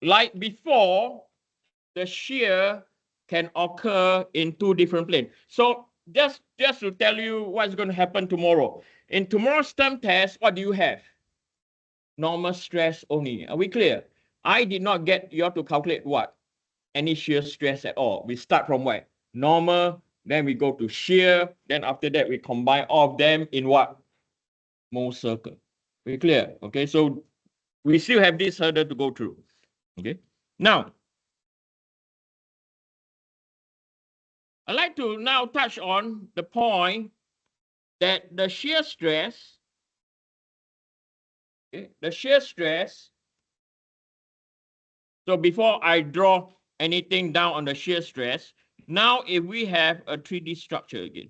like before, the shear can occur in two different planes. So just to tell you what's going to happen tomorrow. In tomorrow's term test, what do you have? Normal stress only. Are we clear? I did not get you to calculate what? Any shear stress at all. We start from where? Normal, then we go to shear, then after that we combine all of them in what? Mohs circle. We clear? Okay, so we still have this hurdle to go through. Okay, now I'd like to now touch on the point that the shear stress, okay, the shear stress. So before I draw anything down on the shear stress, now if we have a 3D structure again.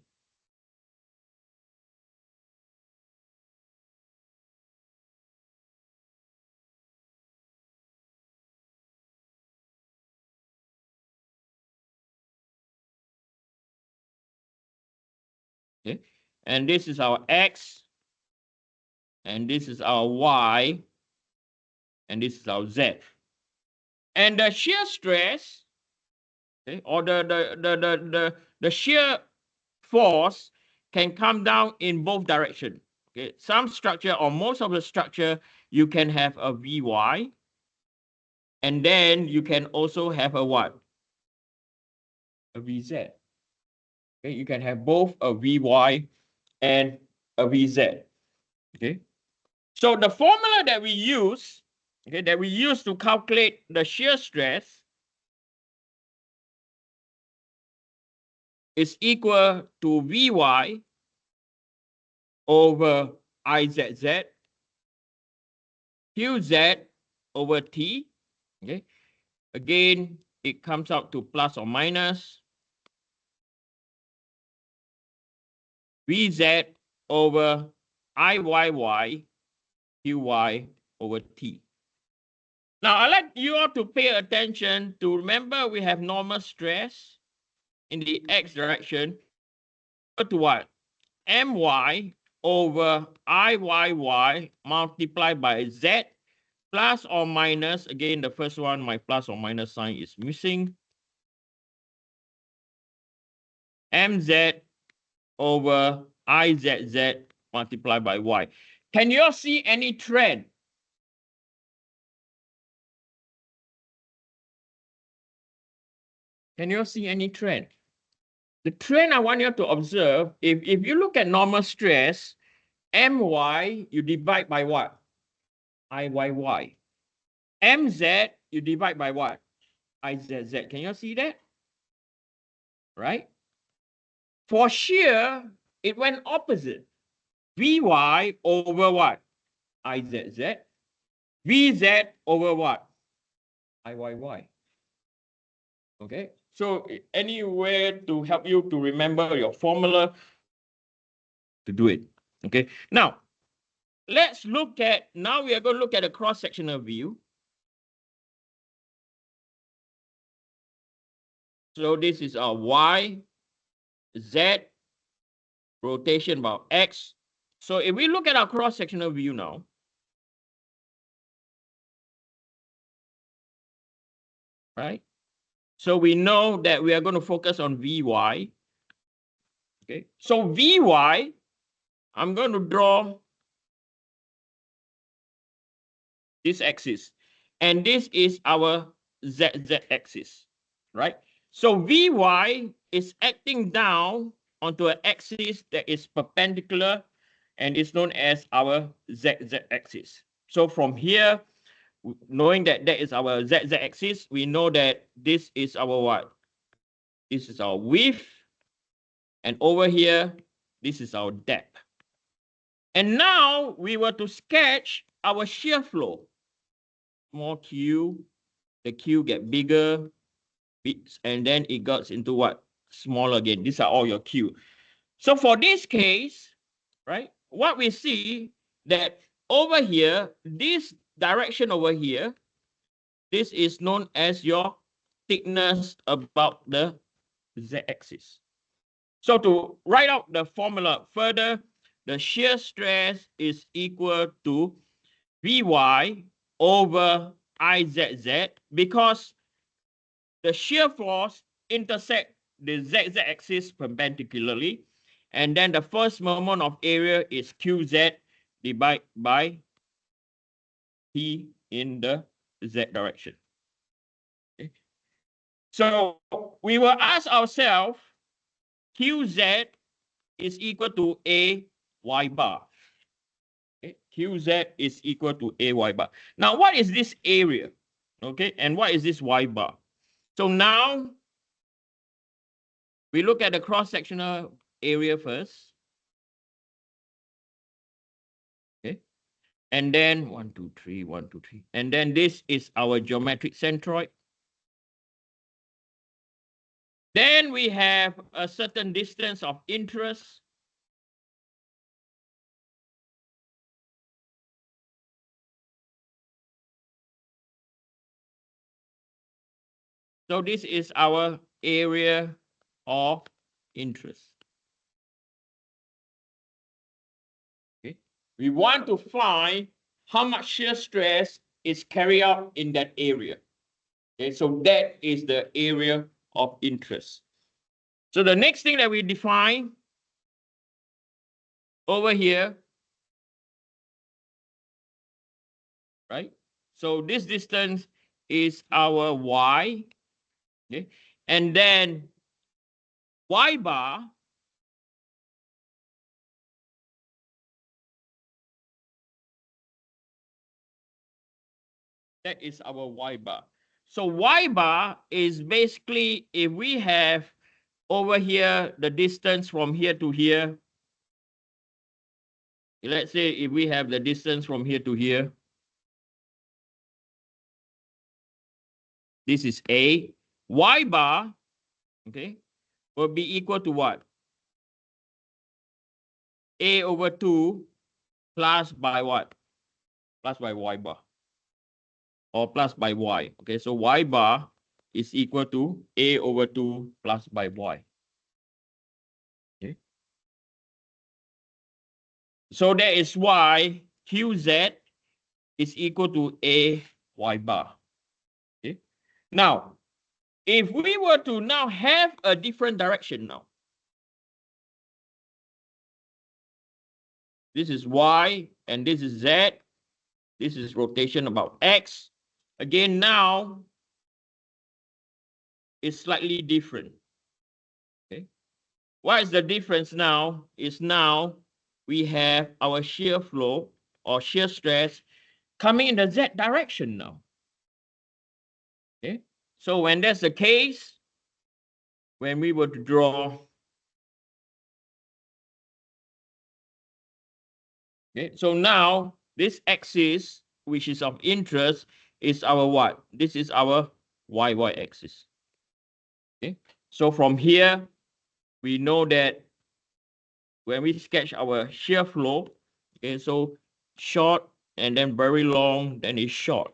Okay, and this is our X, and this is our Y, and this is our Z. And the shear stress, okay, or the shear force can come down in both directions. Okay, some structure or most of the structure, you can have a Vy, and then you can also have a what? A Vz. Okay, you can have both a Vy and a Vz. Okay, so the formula that we use, okay, that we use to calculate the shear stress is equal to Vy over Izz, Qz over T. Okay, again, it comes out to plus or minus Vz over Iyy Qy over T. Now, I'd like you all to pay attention to remember we have normal stress in the x direction to what? My over Iyy multiplied by z plus or minus, again, the first one, my plus or minus sign is missing, mz over Izz multiplied by y. Can you all see any trend? Can you all see any trend? The trend I want you to observe, if you look at normal stress, my, you divide by what? Iyy. Mz, you divide by what? Izz. Can you see that? Right? For shear, it went opposite. Vy over what? Izz. Vz over what? Iyy. Okay? So any way to help you to remember your formula to do it. Okay? Now, let's look at, now we are going to look at a cross-sectional view. So this is our Y, Z, rotation about X. So if we look at our cross-sectional view now, right? So we know that we are going to focus on Vy. Okay, so Vy, I'm going to draw this axis, and this is our ZZ axis, right? So Vy is acting down onto an axis that is perpendicular and is known as our ZZ axis. So from here, knowing that that is our ZZ axis, we know that this is our what? This is our width. And over here, this is our depth. And now we were to sketch our shear flow. Small q, the q get bigger, and then it goes into what? Smaller again. These are all your q. So for this case, right, what we see that over here, this direction over here, this is known as your thickness about the z-axis. So to write out the formula further, the shear stress is equal to Vy over IZZ because the shear force intersect the ZZ axis perpendicularly, and then the first moment of area is QZ divided by P in the Z direction. Okay. So we will ask ourselves, QZ is equal to A Y bar. Okay. QZ is equal to A Y bar. Now, what is this area? Okay, and what is this Y bar? So now we look at the cross-sectional area first. Okay. And then 1, 2, 3, 1, 2, 3. And then this is our geometric centroid. Then we have a certain distance of interest. So this is our area of interest. Okay. We want to find how much shear stress is carried out in that area. Okay, so that is the area of interest. So the next thing that we define over here, right? So this distance is our Y, okay? And then Y bar that is our Y bar. So Y bar is basically if we have over here the distance from here to here. Let's say if we have the distance from here to here. This is A. Y bar, okay, will be equal to what? A over 2 plus by what? Plus by Y bar. Or plus by Y. Okay, so Y bar is equal to A over 2 plus by Y. Okay. So that is why QZ is equal to A Y bar. Okay. Now, if we were to now have a different direction now, this is Y and this is Z, this is rotation about X. Again, now it's slightly different. Okay. What is the difference now? Is now we have our shear flow or shear stress coming in the Z direction now. Okay. So when that's the case, when we were to draw, okay, so now this axis, which is of interest, is our what? This is our YY axis. Okay. So from here, we know that when we sketch our shear flow, okay, so short and then very long, then it's short.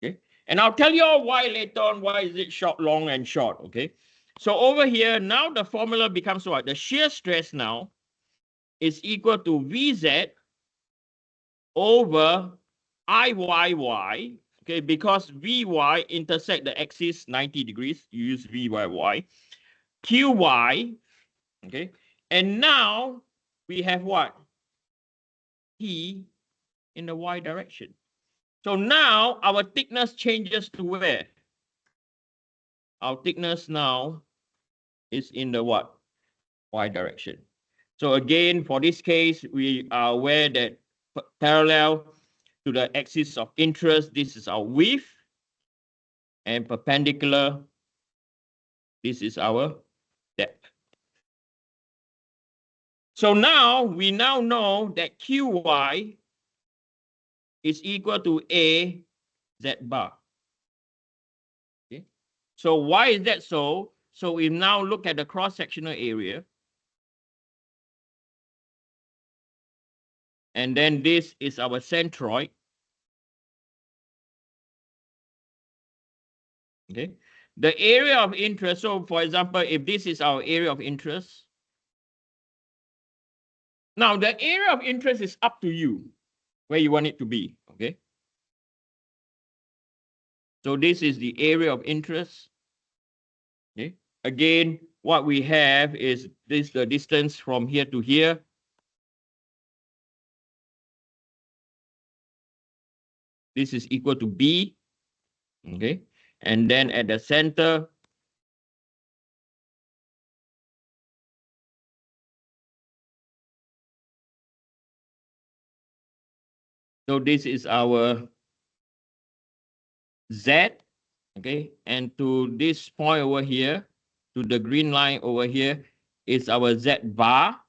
Okay. And I'll tell you all why later on, why is it short, long, and short, okay? So over here, now the formula becomes what? The shear stress now is equal to Vz over Iyy, okay, because Vy intersect the axis 90 degrees, you use Vyy, Qy, okay, and now we have what? P in the Y direction. So now our thickness changes to where? Our thickness now is in the what? Y direction. So again, for this case, we are aware that parallel to the axis of interest, this is our width, and perpendicular, this is our depth. So now we now know that Qy is equal to A Z bar. Okay. So why is that so? So we now look at the cross-sectional area. And then this is our centroid. Okay. The area of interest, so for example, if this is our area of interest, now the area of interest is up to you where you want it to be, okay? So this is the area of interest. Okay. Again, what we have is this the distance from here to here. This is equal to B. Okay. And then at the center, so this is our Z. Okay. And to this point over here, to the green line over here, is our Z bar.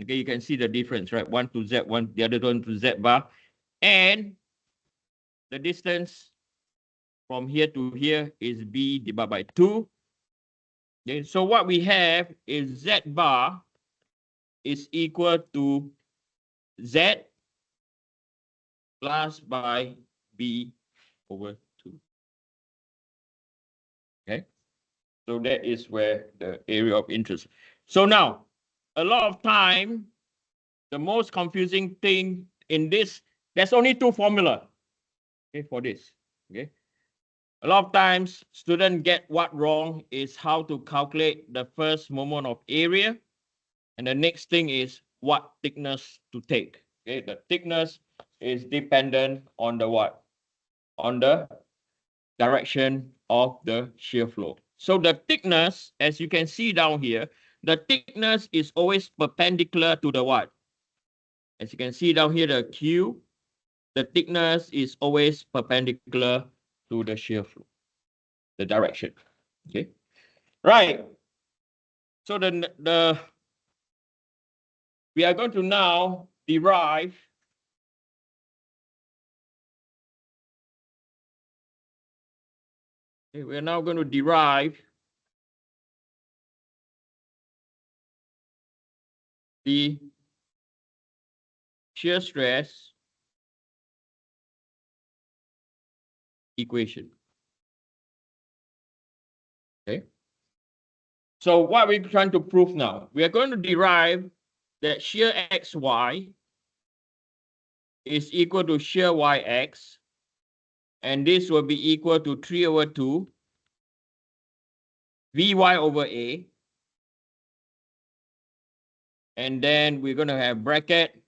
Okay, you can see the difference, right? One to Z, one, the other one to Z bar. And the distance from here to here is B divided by 2. Okay, so what we have is Z bar is equal to Z plus by B over 2. Okay, so that is where the area of interest. So now, a lot of time, the most confusing thing in this, there's only 2 formula, okay, for this. Okay, a lot of times students get what wrong is how to calculate the first moment of area, and the next thing is what thickness to take. Okay, the thickness is dependent on the what? On the direction of the shear flow. So the thickness, as you can see down here, the thickness is always perpendicular to the what? As you can see down here, the Q, the thickness is always perpendicular to the shear flow, the direction. Okay, right. So we are going to now derive we are now going to derive the shear stress equation. Okay. So what we're trying to prove now, we are going to derive that shear xy is equal to shear yx, and this will be equal to 3 over 2 Vy over A. And then we're going to have bracket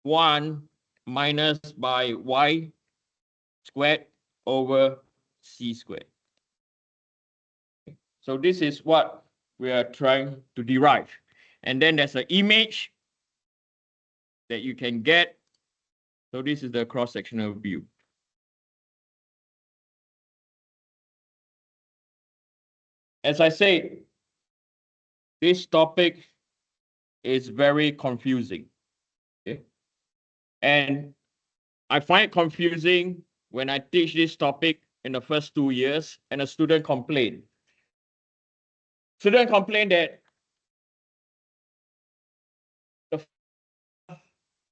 1 minus by y squared over c squared. So this is what we are trying to derive. And then there's an image that you can get. So this is the cross-sectional view. As I said, this topic is very confusing. Okay? And I find it confusing when I teach this topic in the first 2 years and a student complain. Student complain that the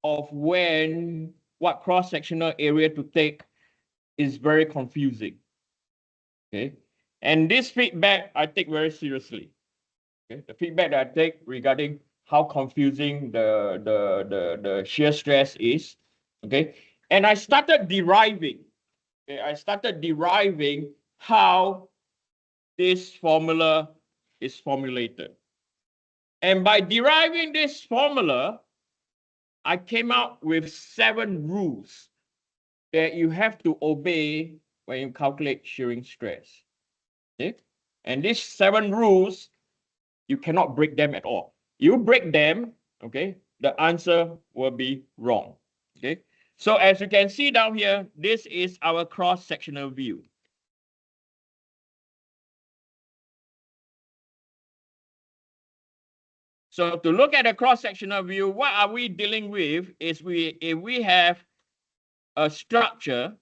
of what cross-sectional area to take is very confusing. Okay, and this feedback I take very seriously. Okay, the feedback that I take regarding how confusing the shear stress is. Okay, and I started deriving. Okay, I started deriving how this formula is formulated. And by deriving this formula, I came out with 7 rules that you have to obey when you calculate shearing stress. Okay? And these 7 rules, you cannot break them at all. You break them, okay, the answer will be wrong. Okay, so as you can see down here, this is our cross-sectional view. So to look at a cross-sectional view, what are we dealing with is if we have a structure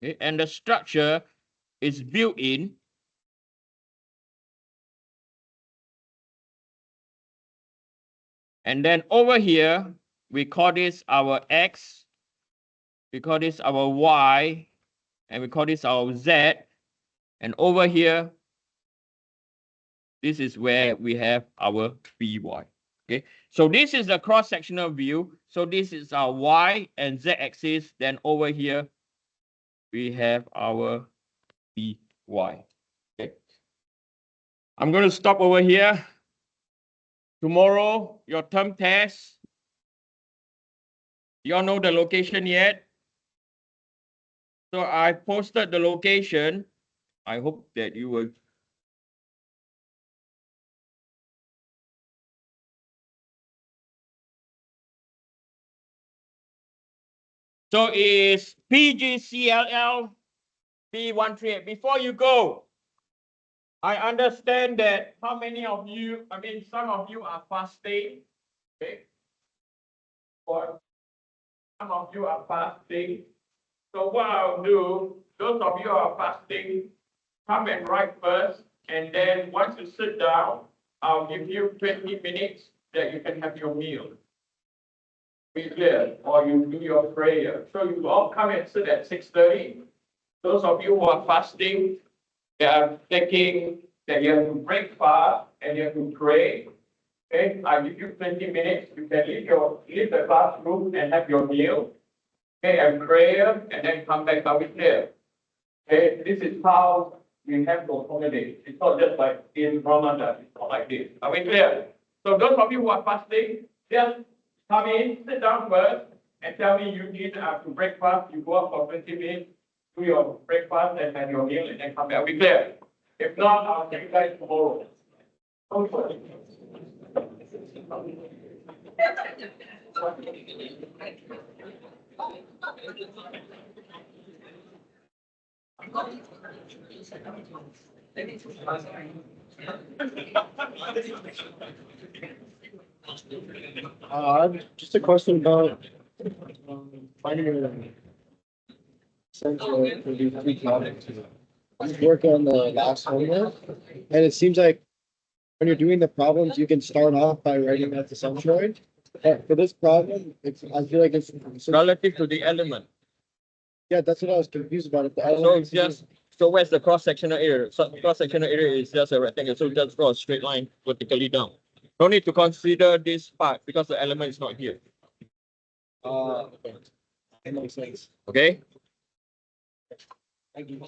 okay, and the structure is built in and then over here we call this our X, we call this our Y, and we call this our Z. And over here, this is where we have our Vy. Okay, so this is the cross-sectional view. So this is our Y and Z axis. Then over here, we have our Vy. Okay, I'm going to stop over here. Tomorrow, your term test. You all know the location yet? So I posted the location. I hope that you will. So it's PGCLL P13. Before you go, I understand that how many of you, some of you are fasting. Okay. Or some of you are fasting. So what I'll do, those of you who are fasting, come and write first. And then once you sit down, I'll give you 20 minutes that you can have your meal. Be clear, or you do your prayer. So you all come and sit at 6:30. Those of you who are fasting, they are taking that you have to break fast and you have to pray. Okay, I give you 20 minutes. You can leave the classroom and have your meal. Okay, and prayer, and then come back out there. Okay, this is how we have to accommodate. It's not just like in Ramadan, it's not like this. Are we clear? So those of you who are fasting, just come in, sit down first, and tell me you need to breakfast. You go out for 20 minutes, do your breakfast, and have your meal, and then come back. Are we clear? If not, I'll see you guys tomorrow. Okay. Just a question about finding a essential for these three topics. You work on the last homework, and it seems like when you're doing the problems, you can start off by writing out the centroid. But for this problem, I feel like it's Relative to the element. yeah, that's what I was confused about. If the So element just so where's the cross-sectional area? So cross-sectional area is just a rectangle. So just draw a straight line vertically down. No need to consider this part because the element is not here. that makes sense. Okay. Thank you.